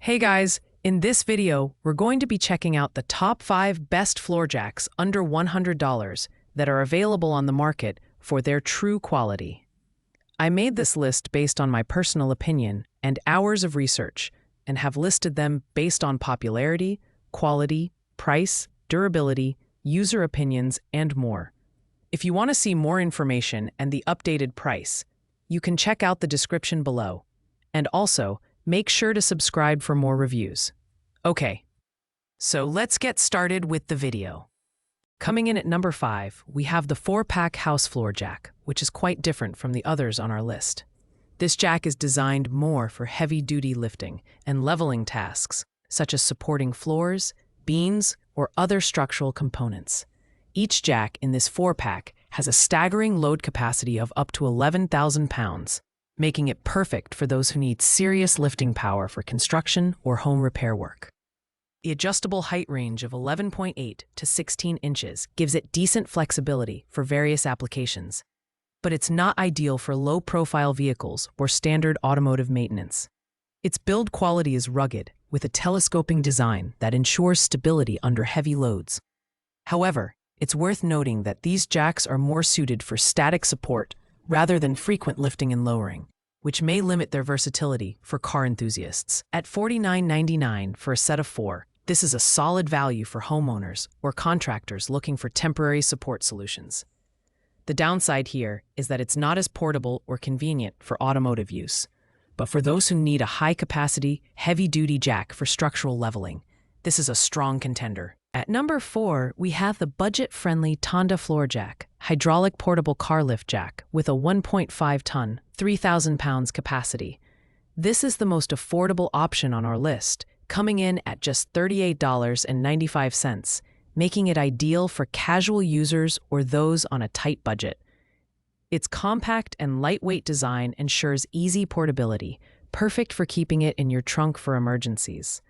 Hey guys, in this video, we're going to be checking out the top 5 best floor jacks under $100 that are available on the market for their true quality. I made this list based on my personal opinion and hours of research, and have listed them based on popularity, quality, price, durability, user opinions, and more. If you want to see more information and the updated price, you can check out the description below. And also, make sure to subscribe for more reviews. Okay, so let's get started with the video. Coming in at number 5, we have the Fourpack house floor jack, which is quite different from the others on our list. This jack is designed more for heavy-duty lifting and leveling tasks, such as supporting floors, beams, or other structural components. Each jack in this Fourpack has a staggering load capacity of up to 11,000 pounds, making it perfect for those who need serious lifting power for construction or home repair work. The adjustable height range of 11.8 to 16 inches gives it decent flexibility for various applications, but it's not ideal for low-profile vehicles or standard automotive maintenance. Its build quality is rugged, with a telescoping design that ensures stability under heavy loads. However, it's worth noting that these jacks are more suited for static support rather than frequent lifting and lowering, which may limit their versatility for car enthusiasts. At $49.99 for a set of 4, this is a solid value for homeowners or contractors looking for temporary support solutions. The downside here is that it's not as portable or convenient for automotive use, but for those who need a high-capacity, heavy-duty jack for structural leveling, this is a strong contender. At number 4, we have the budget-friendly Tonda floor jack, hydraulic portable car lift jack with a 1.5-ton, 3,000 pounds capacity. This is the most affordable option on our list, coming in at just $38.95, making it ideal for casual users or those on a tight budget. Its compact and lightweight design ensures easy portability, perfect for keeping it in your trunk for emergencies.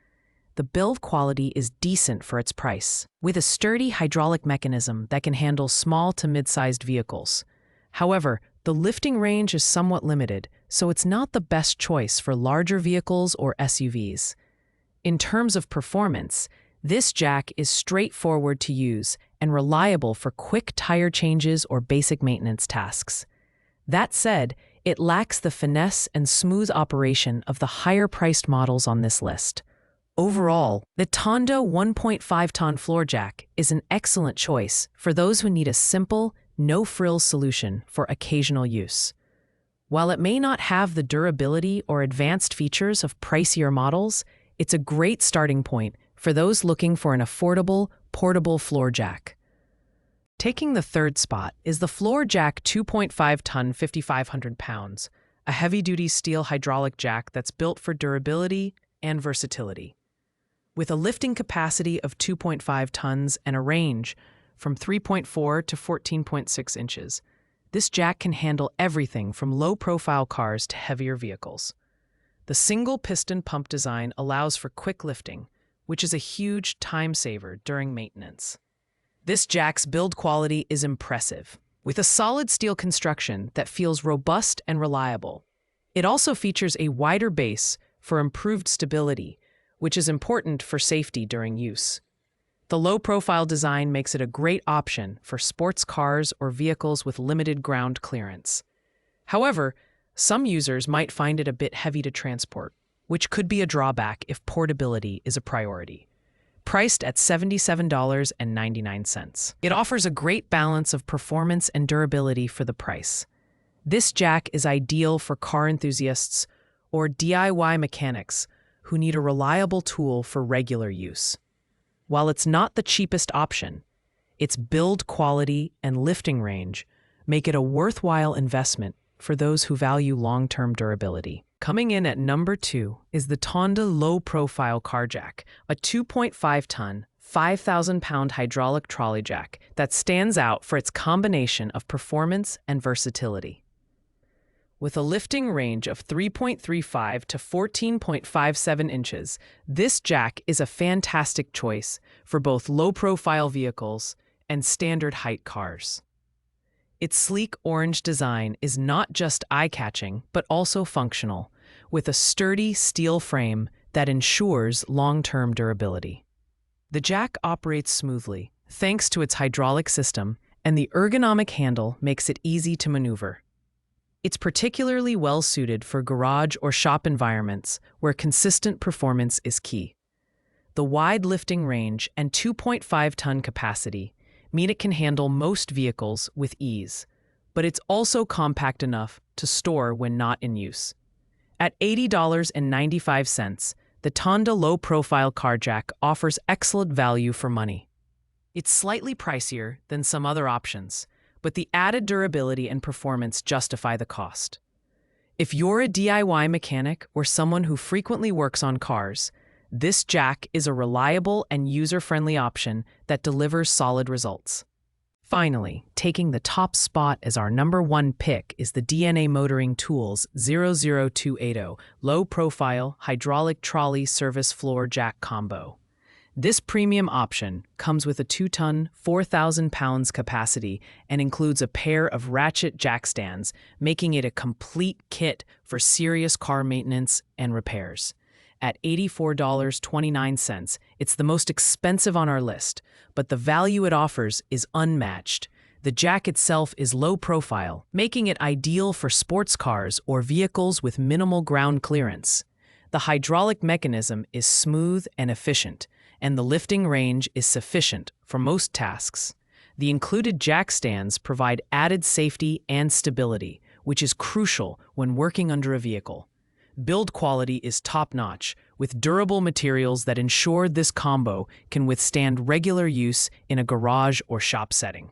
The build quality is decent for its price, with a sturdy hydraulic mechanism that can handle small to mid-sized vehicles. However, the lifting range is somewhat limited, so it's not the best choice for larger vehicles or SUVs. In terms of performance, this jack is straightforward to use and reliable for quick tire changes or basic maintenance tasks. That said, it lacks the finesse and smooth operation of the higher-priced models on this list. Overall, the Tonda 1.5-ton floor jack is an excellent choice for those who need a simple, no-frills solution for occasional use. While it may not have the durability or advanced features of pricier models, it's a great starting point for those looking for an affordable, portable floor jack. Taking the third spot is the Floor Jack 2.5-ton 5,500 pounds, a heavy-duty steel hydraulic jack that's built for durability and versatility. With a lifting capacity of 2.5 tons and a range from 3.4 to 14.6 inches, this jack can handle everything from low-profile cars to heavier vehicles. The single-piston pump design allows for quick lifting, which is a huge time saver during maintenance. This jack's build quality is impressive, with a solid steel construction that feels robust and reliable. It also features a wider base for improved stability, which is important for safety during use. The low-profile design makes it a great option for sports cars or vehicles with limited ground clearance. However, some users might find it a bit heavy to transport, which could be a drawback if portability is a priority. Priced at $77.99. It offers a great balance of performance and durability for the price. This jack is ideal for car enthusiasts or DIY mechanics who need a reliable tool for regular use. While it's not the cheapest option, its build quality and lifting range make it a worthwhile investment for those who value long-term durability. Coming in at number 2 is the Tonda low-profile car jack, a 2.5-ton, 5,000-pound hydraulic trolley jack that stands out for its combination of performance and versatility. With a lifting range of 3.35 to 14.57 inches, this jack is a fantastic choice for both low-profile vehicles and standard height cars. Its sleek orange design is not just eye-catching, but also functional, with a sturdy steel frame that ensures long-term durability. The jack operates smoothly thanks to its hydraulic system, and the ergonomic handle makes it easy to maneuver. It's particularly well-suited for garage or shop environments where consistent performance is key. The wide lifting range and 2.5-ton capacity mean it can handle most vehicles with ease, but it's also compact enough to store when not in use. At $80.95, the Tonda low-profile car jack offers excellent value for money. It's slightly pricier than some other options, but the added durability and performance justify the cost. If you're a DIY mechanic or someone who frequently works on cars, this jack is a reliable and user-friendly option that delivers solid results. Finally, taking the top spot as our #1 pick is the DNA Motoring Tools 00280 low-profile hydraulic trolley service floor jack combo. This premium option comes with a 2-ton, 4,000 pounds capacity and includes a pair of ratchet jack stands, making it a complete kit for serious car maintenance and repairs. At $84.29, it's the most expensive on our list, but the value it offers is unmatched. The jack itself is low profile, making it ideal for sports cars or vehicles with minimal ground clearance. The hydraulic mechanism is smooth and efficient, and the lifting range is sufficient for most tasks. The included jack stands provide added safety and stability, which is crucial when working under a vehicle. Build quality is top-notch, with durable materials that ensure this combo can withstand regular use in a garage or shop setting.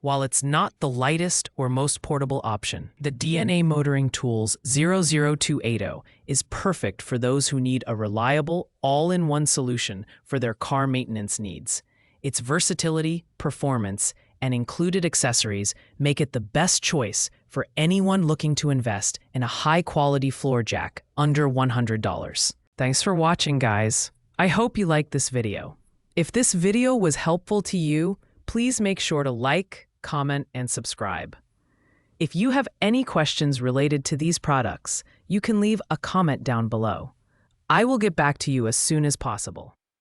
While it's not the lightest or most portable option, the DNA Motoring Tools 00280 is perfect for those who need a reliable, all-in-one solution for their car maintenance needs. Its versatility, performance, and included accessories make it the best choice for anyone looking to invest in a high-quality floor jack under $100. Thanks for watching, guys. I hope you liked this video. If this video was helpful to you, please make sure to like, comment, and subscribe. If you have any questions related to these products, you can leave a comment down below. I will get back to you as soon as possible.